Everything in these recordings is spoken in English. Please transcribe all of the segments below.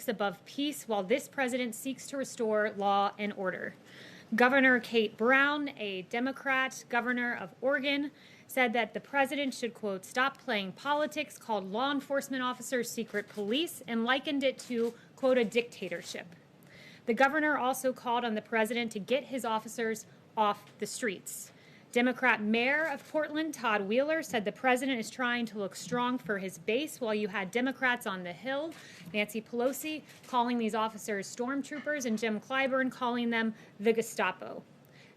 politics above peace while this president seeks to restore law and order. Governor Kate Brown, a Democrat governor of Oregon, said that the president should, quote, stop playing politics, called law enforcement officers secret police, and likened it to, quote, a dictatorship. The governor also called on the president to get his officers off the streets. Democrat Mayor of Portland, Todd Wheeler, said the president is trying to look strong for his base, while you had Democrats on the Hill, Nancy Pelosi, calling these officers stormtroopers, and Jim Clyburn calling them the Gestapo.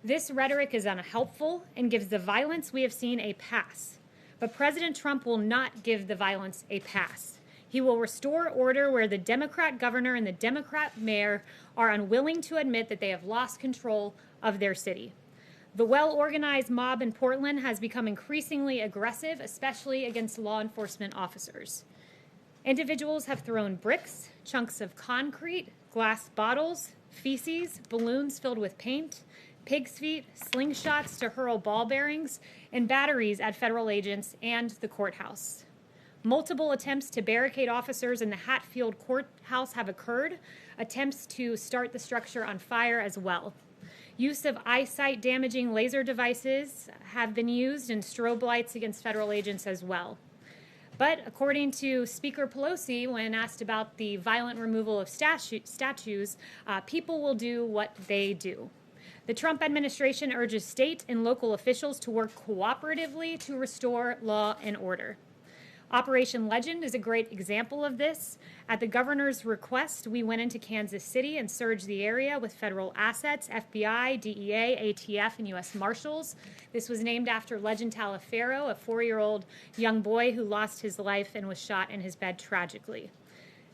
This rhetoric is unhelpful and gives the violence we have seen a pass. But President Trump will not give the violence a pass. He will restore order where the Democrat governor and the Democrat mayor are unwilling to admit that they have lost control of their city. The well-organized mob in Portland has become increasingly aggressive, especially against law enforcement officers. Individuals have thrown bricks, chunks of concrete, glass bottles, feces, balloons filled with paint, pig's feet, slingshots to hurl ball bearings, and batteries at federal agents and the courthouse. Multiple attempts to barricade officers in the Hatfield courthouse have occurred, attempts to start the structure on fire as well. Use of eyesight-damaging laser devices have been used, and strobe lights against federal agents as well. But according to Speaker Pelosi, when asked about the violent removal of statues, people will do what they do. The Trump administration urges state and local officials to work cooperatively to restore law and order. Operation Legend is a great example of this. At the governor's request, we went into Kansas City and surged the area with federal assets, FBI, DEA, ATF, and U.S. Marshals. This was named after Legend Taliaferro, a 4-year-old young boy who lost his life and was shot in his bed tragically.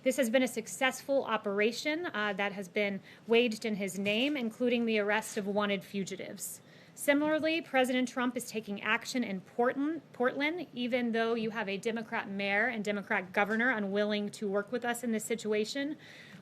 This has been a successful operation that has been waged in his name, including the arrest of wanted fugitives. Similarly, President Trump is taking action in Portland, even though you have a Democrat mayor and Democrat governor unwilling to work with us in this situation.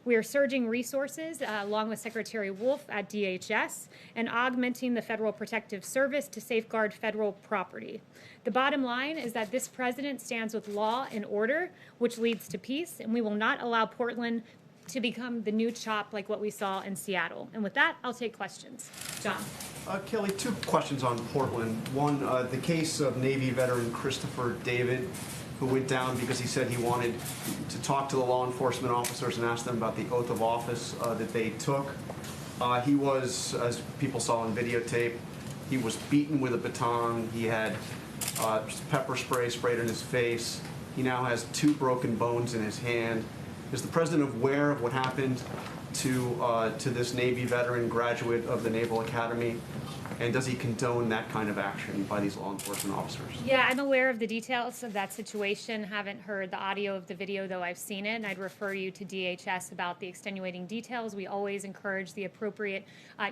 We are surging resources, along with Secretary Wolf at DHS, and augmenting the Federal Protective Service to safeguard federal property. The bottom line is that this president stands with law and order, which leads to peace, and we will not allow Portland to become the new CHOP like what we saw in Seattle. And with that, I'll take questions. John. Kayleigh, 2 questions on Portland. One, the case of Navy veteran Christopher David, who went down because he said he wanted to talk to the law enforcement officers and ask them about the oath of office that they took. He was, as people saw on videotape, he was beaten with a baton. He had pepper spray sprayed in his face. He now has 2 broken bones in his hand. Is the president aware of what happened to this Navy veteran graduate of the Naval Academy? And does he condone that kind of action by these law enforcement officers? Yeah, I'm aware of the details of that situation. Haven't heard the audio of the video, though I've seen it. And I'd refer you to DHS about the extenuating details. We always encourage the appropriate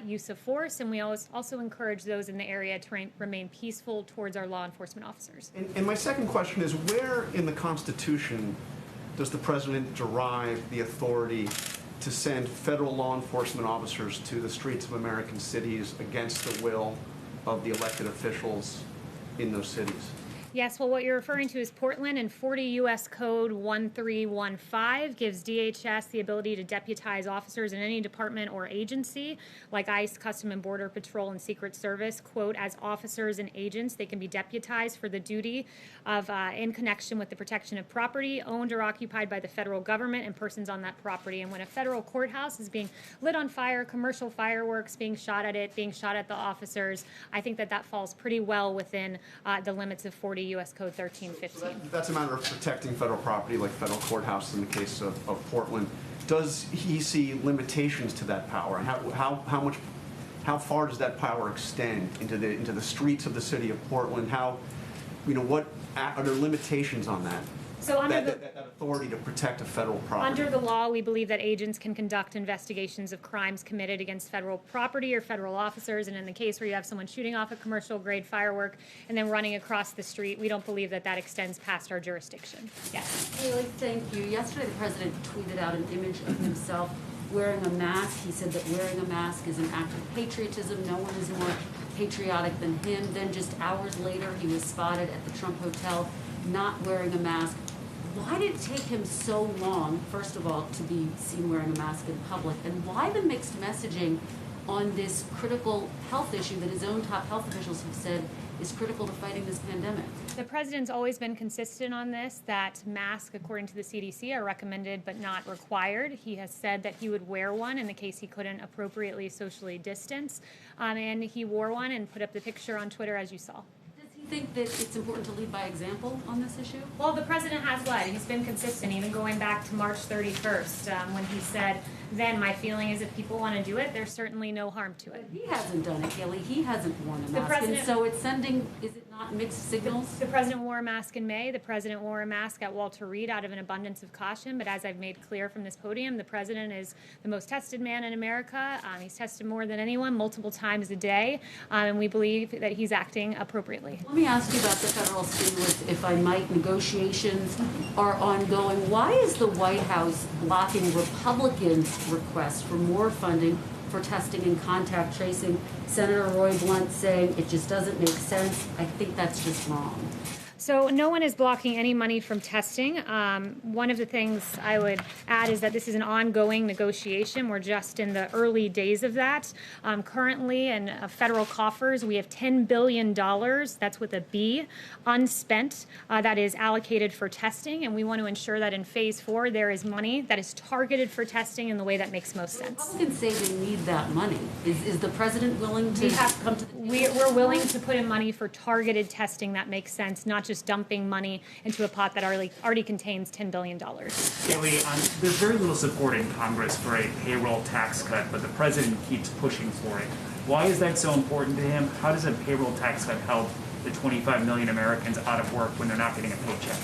use of force, and we always also encourage those in the area to remain peaceful towards our law enforcement officers. And my second question is, where in the Constitution does the president derive the authority to send federal law enforcement officers to the streets of American cities against the will of the elected officials in those cities? Yes, well, what you're referring to is Portland, and 40 U.S. Code 1315 gives DHS the ability to deputize officers in any department or agency, like ICE, Custom and Border Patrol, and Secret Service, quote, as officers and agents. They can be deputized for the duty of, in connection with the protection of property owned or occupied by the federal government and persons on that property. And when a federal courthouse is being lit on fire, commercial fireworks being shot at it, being shot at the officers, I think that falls pretty well within the limits of 40 U.S. Code 1315. So that's a matter of protecting federal property, like federal courthouses in the case of Portland. Does he see limitations to that power? And how far does that power extend into the streets of the city of Portland? What are there limitations on that? So under that authority to protect a federal property. Under the law, we believe that agents can conduct investigations of crimes committed against federal property or federal officers. And in the case where you have someone shooting off a commercial-grade firework and then running across the street, we don't believe that extends past our jurisdiction. Yes. Kayleigh, thank you. Yesterday, the president tweeted out an image of himself wearing a mask. He said that wearing a mask is an act of patriotism. No one is more patriotic than him. Then just hours later, he was spotted at the Trump Hotel not wearing a mask. Why did it take him so long, first of all, to be seen wearing a mask in public? And why the mixed messaging on this critical health issue that his own top health officials have said is critical to fighting this pandemic? The president's always been consistent on this, that masks, according to the CDC, are recommended but not required. He has said that he would wear one in the case he couldn't appropriately socially distance, and he wore one and put up the picture on Twitter, as you saw. Do you think that it's important to lead by example on this issue? Well, the president has led. He's been consistent, even going back to March 31st, when he said, then my feeling is if people want to do it, there's certainly no harm to it. But he hasn't done it, Kayleigh. He hasn't worn a mask. president- And so it's sending, is it not mixed signals? The president wore a mask in May. The president wore a mask at Walter Reed out of an abundance of caution. But as I've made clear from this podium, the president is the most tested man in America. He's tested more than anyone, multiple times a day. And we believe that he's acting appropriately. Let me ask you about the federal stimulus, if I might. Negotiations are ongoing. Why is the White House blocking Republicans' request for more funding for testing and contact tracing? Senator Roy Blunt saying it just doesn't make sense. I think that's just wrong. So no one is blocking any money from testing. One of the things I would add is that this is an ongoing negotiation. We're just in the early days of that. Currently in federal coffers, we have $10 billion, that's with a B, unspent, that is allocated for testing. And we want to ensure that in phase 4, there is money that is targeted for testing in the way that makes most sense. Republicans say they need that money. Is the president willing to come to the table? We're willing to put in money for targeted testing that makes sense, not just dumping money into a pot that already contains $10 billion. Kayleigh, there's very little support in Congress for a payroll tax cut, but the president keeps pushing for it. Why is that so important to him? How does a payroll tax cut help the 25 million Americans out of work when they're not getting a paycheck?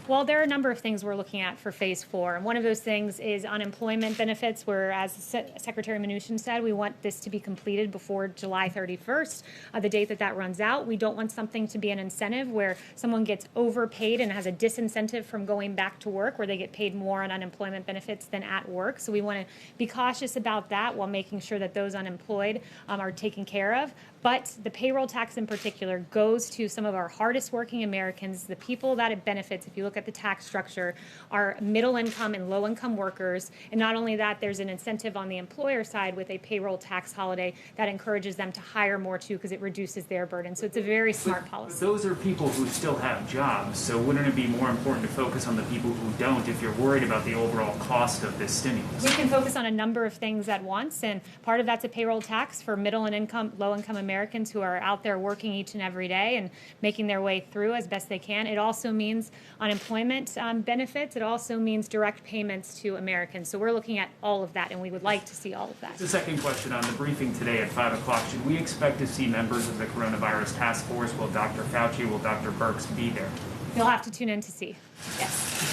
Well, there are a number of things we're looking at for phase 4. And one of those things is unemployment benefits, where, as Secretary Mnuchin said, we want this to be completed before July 31st, the date that runs out. We don't want something to be an incentive where someone gets overpaid and has a disincentive from going back to work, where they get paid more on unemployment benefits than at work. So we want to be cautious about that while making sure that those unemployed are taken care of. But the payroll tax in particular goes to some of our hardest working Americans. The people that it benefits, if you look at the tax structure, are middle income and low income workers. And not only that, there's an incentive on the employer side with a payroll tax holiday that encourages them to hire more too, because it reduces their burden. So it's a very smart policy. But those are people who still have jobs, so wouldn't it be more important to focus on the people who don't if you're worried about the overall cost of this stimulus? We can focus on a number of things at once, and part of that's a payroll tax for middle and low income Americans who are out there working each and every day and making their way through as best they can. It also means unemployment benefits. It also means direct payments to Americans. So we're looking at all of that, and we would like to see all of that. The second question on the briefing today at 5 o'clock, should we expect to see members of the coronavirus task force? Will Dr. Fauci, will Dr. Birx be there? You'll have to tune in to see. Yes.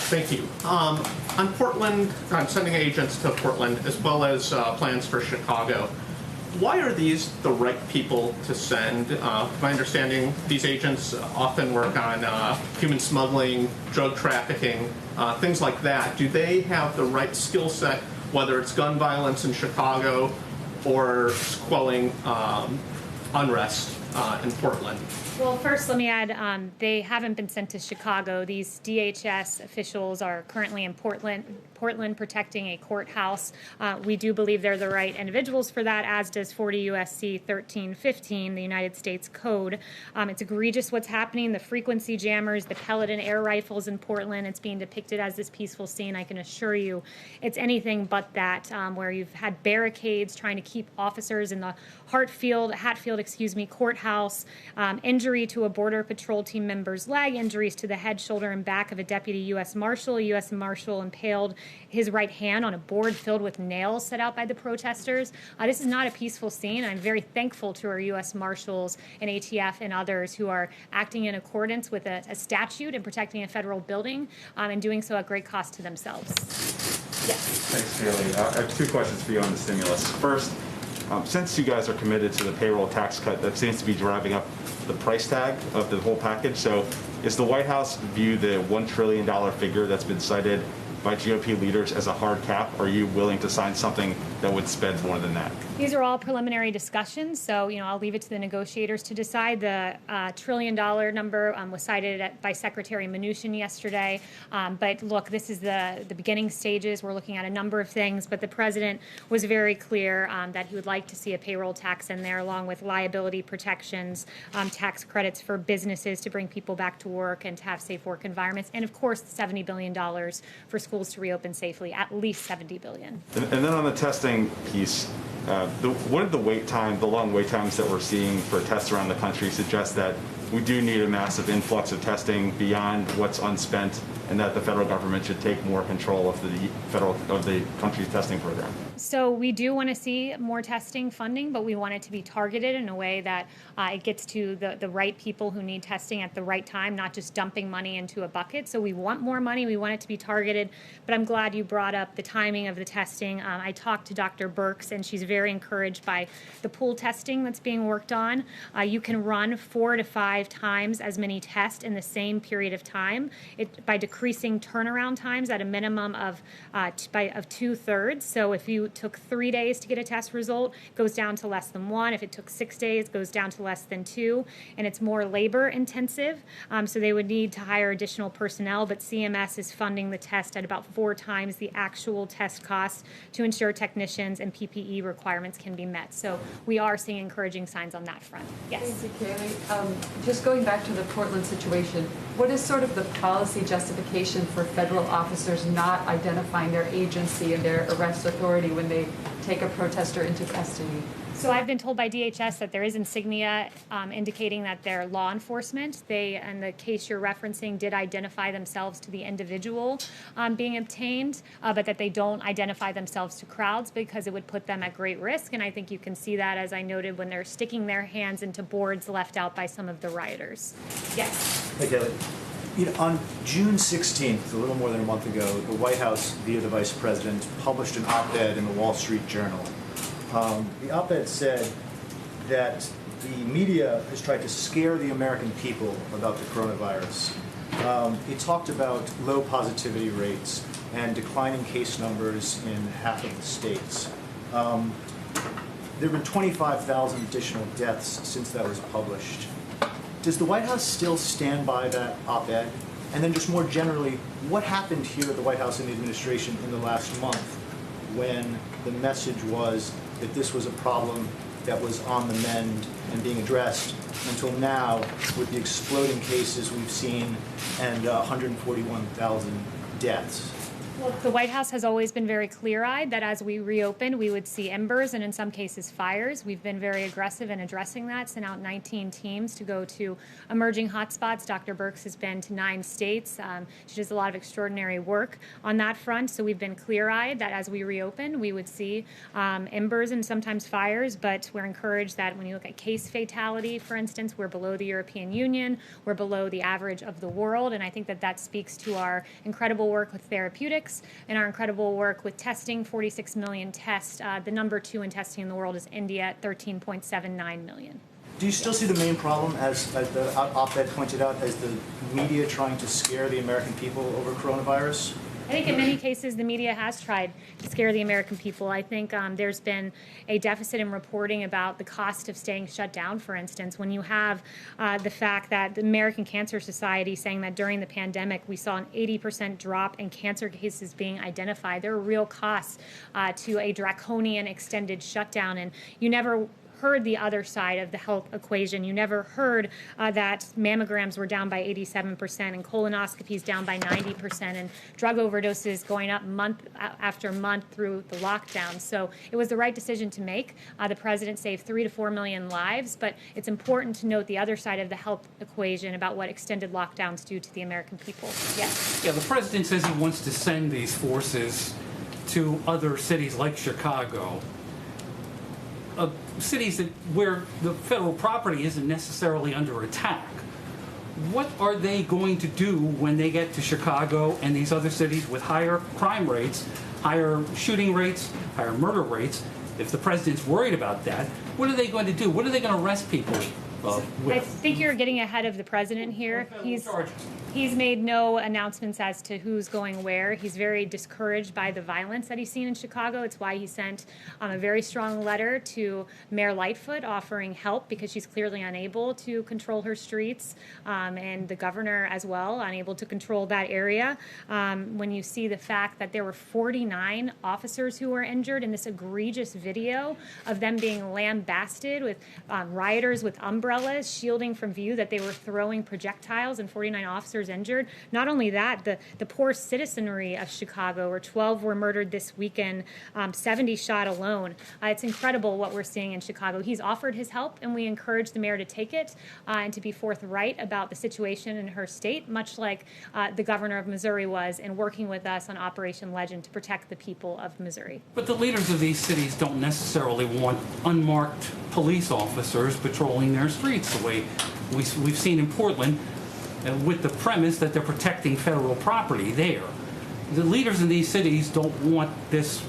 Thank you. On Portland, on sending agents to Portland, as well as plans for Chicago, why are these the right people to send? My understanding, these agents often work on human smuggling, drug trafficking, things like that. Do they have the right skill set, whether it's gun violence in Chicago or quelling unrest in Portland? Well, first, let me add, they haven't been sent to Chicago. These DHS officials are currently in Portland protecting a courthouse. We do believe they're the right individuals for that, as does 40 U.S.C. 1315, the United States Code. It's egregious what's happening. The frequency jammers, the pellet and air rifles in Portland, it's being depicted as this peaceful scene. I can assure you it's anything but that, where you've had barricades trying to keep officers in the Hatfield, courthouse, injury to a Border Patrol team member's leg, injuries to the head, shoulder, and back of a deputy U.S. Marshal. A U.S. Marshal impaled his right hand on a board filled with nails set out by the protesters. This is not a peaceful scene. I'm very thankful to our U.S. Marshals and ATF and others who are acting in accordance with a statute and protecting a federal building, and doing so at great cost to themselves. Yes. Thanks, Kayleigh. I have two questions for you on the stimulus. First, since you guys are committed to the payroll tax cut, that seems to be driving up the price tag of the whole package. So is the White House view the $1 trillion figure that's been cited by GOP leaders as a hard cap? Or are you willing to sign something that would spend more than that? These are all preliminary discussions, so I'll leave it to the negotiators to decide. The $1 trillion number was cited by Secretary Mnuchin yesterday. But look, this is the beginning stages. We're looking at a number of things, but the president was very clear that he would like to see a payroll tax in there, along with liability protections, tax credits for businesses to bring people back to work and to have safe work environments, and of course, $70 billion for schools to reopen safely, at least $70 billion. And then on the testing piece, what are the long wait times that we're seeing for tests around the country suggest that we do need a massive influx of testing beyond what's unspent, and that the federal government should take more control of the country's testing program? So we do want to see more testing funding, but we want it to be targeted in a way that it gets to the right people who need testing at the right time, not just dumping money into a bucket. So we want more money. We want it to be targeted. But I'm glad you brought up the timing of the testing. I talked to Dr. Birx, and she's very encouraged by the pool testing that's being worked on. You can run 4 to 5 times as many tests in the same period of time by decreasing turnaround times at a minimum of 2/3. So if you took 3 days to get a test result, it goes down to less than 1. If it took 6 days, it goes down to less than 2. And it's more labor intensive, so they would need to hire additional personnel, but CMS is funding the test at about 4 times the actual test cost to ensure technicians and PPE requirements can be met. So we are seeing encouraging signs on that front. Yes. Thank you, Kayleigh. Just going back to the Portland situation, what is sort of the policy justification for federal officers not identifying their agency and their arrest authority when they take a protester into custody? So I've been told by DHS that there is insignia indicating that they're law enforcement. They, in the case you're referencing, did identify themselves to the individual being obtained, but that they don't identify themselves to crowds because it would put them at great risk. And I think you can see that, as I noted, when they're sticking their hands into boards left out by some of the rioters. Yes. Hey, Kayleigh. On June 16th, a little more than a month ago, the White House, via the Vice President, published an op-ed in the Wall Street Journal. The op-ed said that the media has tried to scare the American people about the coronavirus. It talked about low positivity rates and declining case numbers in half of the states. There have been 25,000 additional deaths since that was published. Does the White House still stand by that op-ed? And then just more generally, what happened here at the White House and the administration in the last month when the message was that this was a problem that was on the mend and being addressed, until now with the exploding cases we've seen and 141,000 deaths? Well, the White House has always been very clear-eyed that as we reopen, we would see embers and in some cases fires. We've been very aggressive in addressing that, sent out 19 teams to go to emerging hotspots. Dr. Birx has been to 9 states. She does a lot of extraordinary work on that front. So we've been clear-eyed that as we reopen, we would see embers and sometimes fires, but we're encouraged that when you look at case fatality, for instance, we're below the European Union, we're below the average of the world, and I think that that speaks to our incredible work with therapeutics and our incredible work with testing, 46 million tests. The number 2 in testing in the world is India at 13.79 million. Do you still see the main problem, as the op-ed pointed out, as the media trying to scare the American people over coronavirus? I think in many cases the media has tried to scare the American people. I think there's been a deficit in reporting about the cost of staying shut down, for instance. When you have the fact that the American Cancer Society saying that during the pandemic we saw an 80% drop in cancer cases being identified, there are real costs to a draconian extended shutdown, and you never heard the other side of the health equation. You never heard that mammograms were down by 87% and colonoscopies down by 90% and drug overdoses going up month after month through the lockdown. So it was the right decision to make. The president saved 3 to 4 million lives, but it's important to note the other side of the health equation about what extended lockdowns do to the American people. Yes. Yeah, the president says he wants to send these forces to other cities like Chicago. Cities where the federal property isn't necessarily under attack. What are they going to do when they get to Chicago and these other cities with higher crime rates, higher shooting rates, higher murder rates? If the president's worried about that, what are they going to do? What are they going to arrest people with? I think you're getting ahead of the president here. Charges. He's made no announcements as to who's going where. He's very discouraged by the violence that he's seen in Chicago. It's why he sent a very strong letter to Mayor Lightfoot offering help because she's clearly unable to control her streets, and the governor as well, unable to control that area. When you see the fact that there were 49 officers who were injured in this egregious video of them being lambasted with rioters with umbrellas shielding from view that they were throwing projectiles and 49 officers injured. Not only that, the poor citizenry of Chicago, where 12 were murdered this weekend, 70 shot alone. It's incredible what we're seeing in Chicago. He's offered his help, and we encourage the mayor to take it and to be forthright about the situation in her state, much like the governor of Missouri was in working with us on Operation Legend to protect the people of Missouri. But the leaders of these cities don't necessarily want unmarked police officers patrolling their streets the way we've seen in Portland, with the premise that they're protecting federal property there. The leaders in these cities don't want this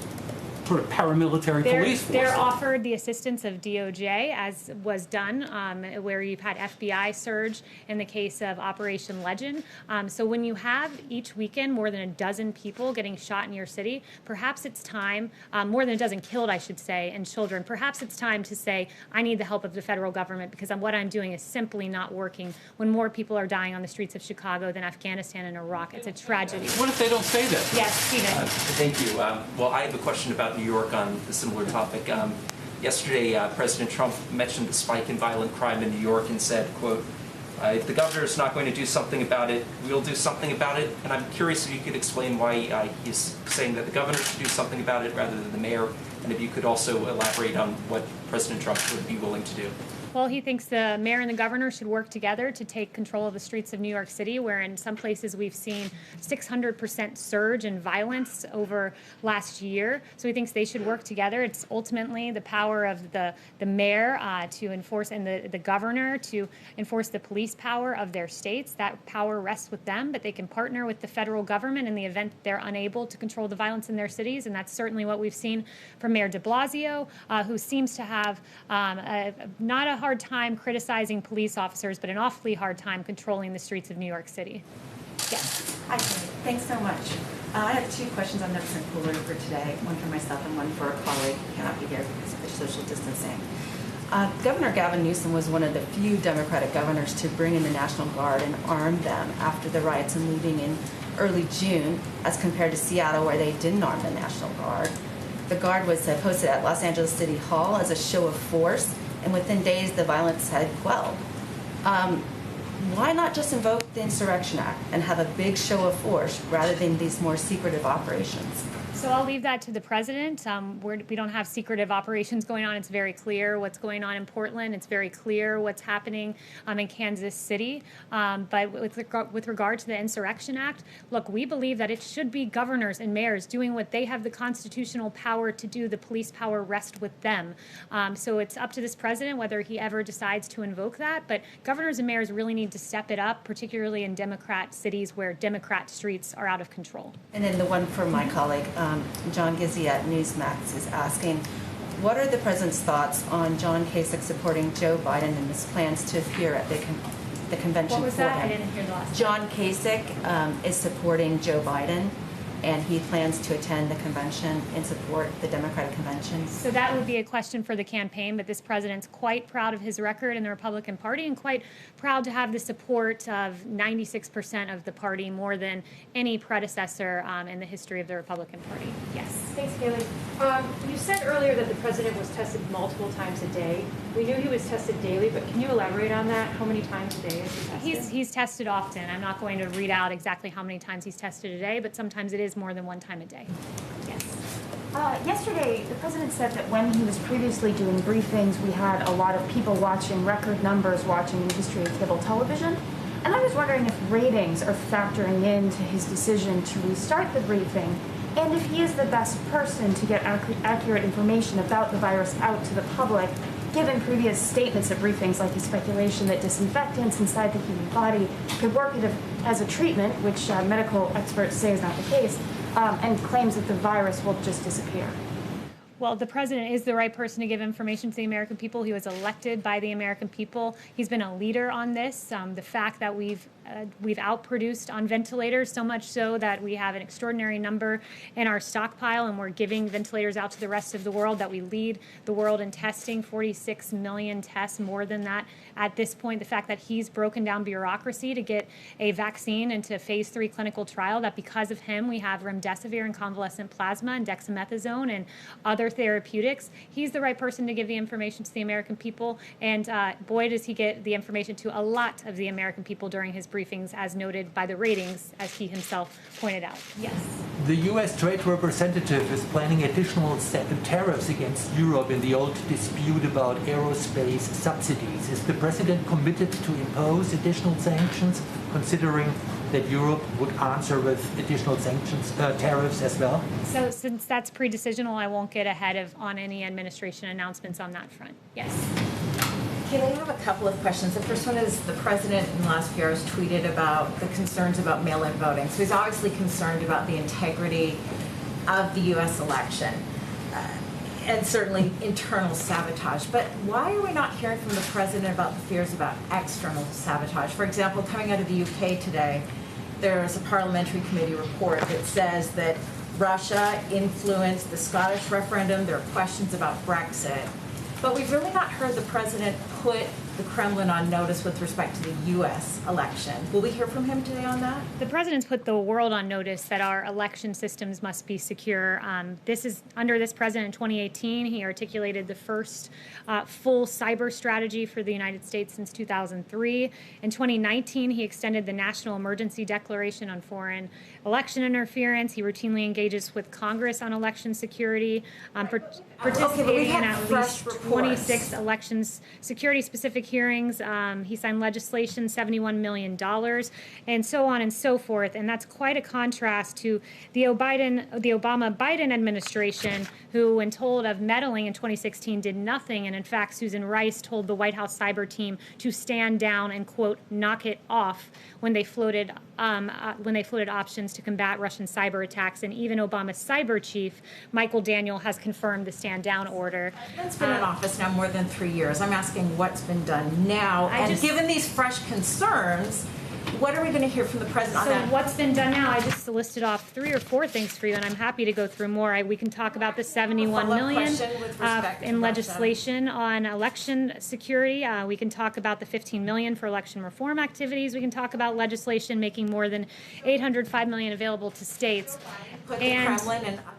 sort of paramilitary police force. They're offered the assistance of DOJ, as was done, where you've had FBI surge in the case of Operation Legend. So when you have each weekend more than a dozen people getting shot in your city, perhaps it's time, more than a dozen killed, I should say, and children, perhaps it's time to say, I need the help of the federal government because what I'm doing is simply not working when more people are dying on the streets of Chicago than Afghanistan and Iraq. It's a tragedy. What if they don't say that? Yes, Stephen. Thank you. Well, I have a question about New York on a similar topic. Yesterday, President Trump mentioned the spike in violent crime in New York and said, quote, if the governor is not going to do something about it, we'll do something about it. And I'm curious if you could explain why he's saying that the governor should do something about it rather than the mayor, and if you could also elaborate on what President Trump would be willing to do. Well, he thinks the mayor and the governor should work together to take control of the streets of New York City, where in some places we've seen 600% surge in violence over last year. So he thinks they should work together. It's ultimately the power of the mayor to enforce and the governor to enforce the police power of their states. That power rests with them, but they can partner with the federal government in the event they're unable to control the violence in their cities. And that's certainly what we've seen from Mayor de Blasio, who seems to have not a hard time criticizing police officers, but an awfully hard time controlling the streets of New York City. Yes. Hi, Kayleigh. Thanks so much. I have two questions on the percent cooler for today, one for myself and one for a colleague who cannot be here because of the social distancing. Governor Gavin Newsom was one of the few Democratic governors to bring in the National Guard and arm them after the riots and looting in early June, as compared to Seattle, where they didn't arm the National Guard. The Guard was posted at Los Angeles City Hall as a show of force, and within days the violence had quelled. Why not just invoke the Insurrection Act and have a big show of force rather than these more secretive operations? So I'll leave that to the president. We don't have secretive operations going on. It's very clear what's going on in Portland. It's very clear what's happening in Kansas City. But with regard to the Insurrection Act, look, we believe that it should be governors and mayors doing what they have the constitutional power to do. The police power rests with them. So it's up to this president whether he ever decides to invoke that. But governors and mayors really need to step it up, particularly in Democrat cities where Democrat streets are out of control. And then the one for my colleague, John Gizzi at Newsmax is asking, what are the president's thoughts on John Kasich supporting Joe Biden in his plans to appear at the convention? What was for that? him? I didn't hear the last. John Kasich is supporting Joe Biden, and he plans to attend the convention and support the Democratic convention. So that would be a question for the campaign, but this president's quite proud of his record in the Republican Party and quite proud to have the support of 96% of the party, more than any predecessor in the history of the Republican Party. Yes. Thanks, Kayleigh. You said earlier that the president was tested multiple times a day. We knew he was tested daily, but can you elaborate on that? How many times a day is he tested? He's tested often. I'm not going to read out exactly how many times he's tested a day, but sometimes it is more than one time a day. Yes. Yesterday, the president said that when he was previously doing briefings, we had a lot of people watching, record numbers watching in the history of cable television. And I was wondering if ratings are factoring into his decision to restart the briefing, and if he is the best person to get accurate information about the virus out to the public, given previous statements at briefings like his speculation that disinfectants inside the human body could work as a treatment, which medical experts say is not the case, and claims that the virus will just disappear. Well, the president is the right person to give information to the American people. He was elected by the American people. He's been a leader on this. The fact that we've outproduced on ventilators, so much so that we have an extraordinary number in our stockpile, and we're giving ventilators out to the rest of the world, that we lead the world in testing, 46 million tests, more than that at this point. The fact that he's broken down bureaucracy to get a vaccine into phase 3 clinical trial, that because of him we have remdesivir and convalescent plasma and dexamethasone and other therapeutics. He's the right person to give the information to the American people, and boy, does he get the information to a lot of the American people during his briefings, as noted by the ratings, as he himself pointed out. Yes. The U.S. Trade Representative is planning additional tariffs against Europe in the old dispute about aerospace subsidies. Is the president committed to impose additional sanctions, considering that Europe would answer with additional sanctions, tariffs as well? So since that's pre-decisional, I won't get ahead on any administration announcements on that front. Yes. Kayleigh, I have a couple of questions. The first one is the president in the last few hours tweeted about the concerns about mail-in voting. So he's obviously concerned about the integrity of the U.S. election and certainly internal sabotage. But why are we not hearing from the president about the fears about external sabotage? For example, coming out of the UK today, there's a parliamentary committee report that says that Russia influenced the Scottish referendum. There are questions about Brexit. But we've really not heard the president put the Kremlin on notice with respect to the U.S. election. Will we hear from him today on that? The president's put the world on notice that our election systems must be secure. This is under this president in 2018. He articulated the first full cyber strategy for the United States since 2003. In 2019, he extended the National Emergency Declaration on Foreign Election Interference. He routinely engages with Congress on election security, participating in at least 26 elections security-specific hearings. He signed legislation, $71 million, and so on and so forth. And that's quite a contrast to the Obama-Biden administration, who, when told of meddling in 2016, did nothing. And in fact, Susan Rice told the White House cyber team to stand down and, quote, knock it off when they floated options to combat Russian cyber attacks. And even Obama's cyber chief, Michael Daniel, has confirmed the stand down order. It's been in office now more than 3 years. I'm asking what's been done now. Given these fresh concerns, what are we going to hear from the president on that? So what's been done now? I just listed off 3 or 4 things for you, and I'm happy to go through more. We can talk about the $71 million in legislation on election security. We can talk about the $15 million for election reform activities. We can talk about legislation making more than $805 million available to states. And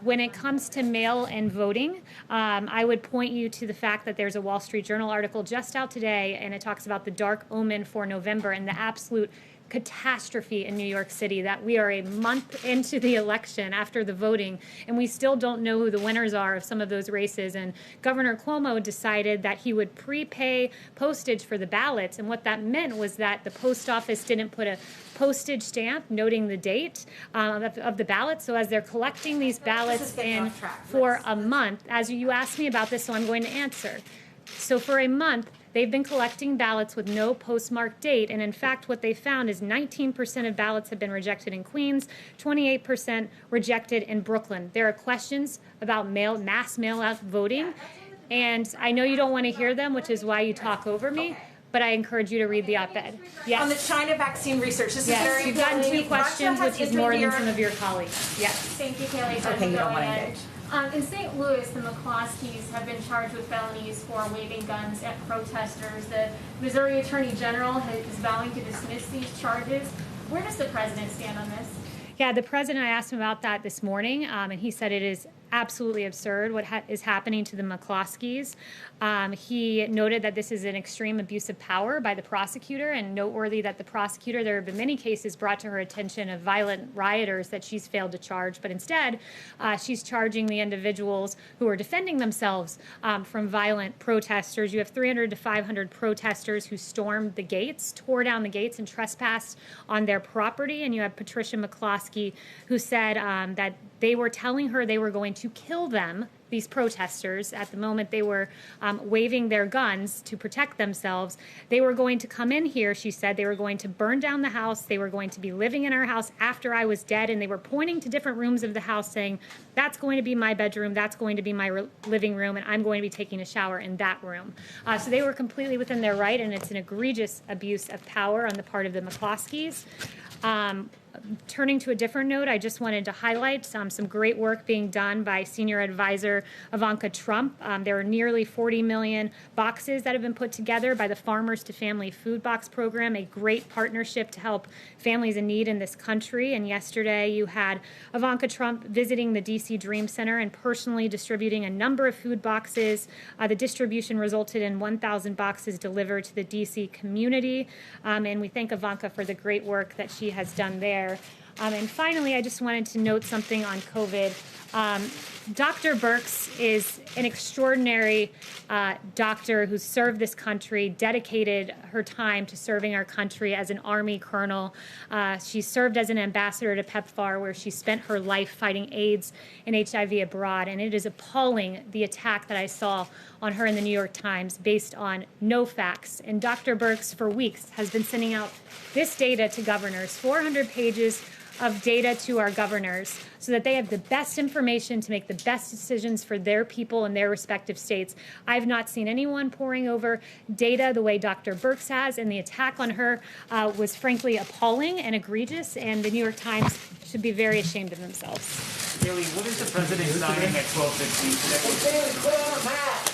when it comes to mail-in voting, I would point you to the fact that there's a Wall Street Journal article just out today, and it talks about the dark omen for November and the absolute catastrophe in New York City, that we are a month into the election after the voting, and we still don't know who the winners are of some of those races. And Governor Cuomo decided that he would prepay postage for the ballots, and what that meant was that the post office didn't put a postage stamp noting the date of the ballot. So as they're collecting these ballots in for a month, as you asked me about this, so I'm going to answer. So for a month, they've been collecting ballots with no postmark date, and in fact what they found is 19% of ballots have been rejected in Queens, 28% rejected in Brooklyn. There are questions about mass mail-out voting, and I know you don't want to hear them, which is why you talk over me, but I encourage you to read the op-ed. Yes. On the China vaccine research, this is very you've gotten 2 questions, which is more than some of your colleagues. Yes. Thank you, Kayleigh. Okay, you don't want to engage. In St. Louis, the McCloskeys have been charged with felonies for waving guns at protesters. The Missouri Attorney General is vowing to dismiss these charges. Where does the president stand on this? Yeah, the president, I asked him about that this morning, and he said it is absolutely absurd what is happening to the McCloskeys. He noted that this is an extreme abuse of power by the prosecutor, and noteworthy that the prosecutor, there have been many cases brought to her attention of violent rioters that she's failed to charge, but instead she's charging the individuals who are defending themselves from violent protesters. You have 300 to 500 protesters who stormed the gates, tore down the gates, and trespassed on their property, and you have Patricia McCloskey, who said that they were telling her they were going to kill them, these protesters. At the moment they were waving their guns to protect themselves. They were going to come in here, she said. They were going to burn down the house. They were going to be living in our house after I was dead. And they were pointing to different rooms of the house saying, that's going to be my bedroom, that's going to be my living room, and I'm going to be taking a shower in that room. So they were completely within their right, and it's an egregious abuse of power on the part of the McCloskeys. Turning to a different note, I just wanted to highlight some great work being done by senior advisor Ivanka Trump. There are nearly 40 million boxes that have been put together by the Farmers to Family Food Box Program, a great partnership to help families in need in this country. And yesterday you had Ivanka Trump visiting the D.C. Dream Center and personally distributing a number of food boxes. The distribution resulted in 1,000 boxes delivered to the D.C. community. And we thank Ivanka for the great work that she has done there. And finally, I just wanted to note something on COVID. Dr. Birx is an extraordinary doctor who served this country, dedicated her time to serving our country as an Army colonel. She served as an ambassador to PEPFAR, where she spent her life fighting AIDS and HIV abroad. And it is appalling, the attack that I saw on her in the New York Times based on no facts. And Dr. Birx, for weeks, has been sending out this data to governors, 400 pages of data to our governors so that they have the best information to make the best decisions for their people in their respective states. I've not seen anyone poring over data the way Dr. Birx has, and the attack on her was frankly appalling and egregious, and the New York Times should be very ashamed of themselves. Kayleigh, what is the president signing at 12:15 today?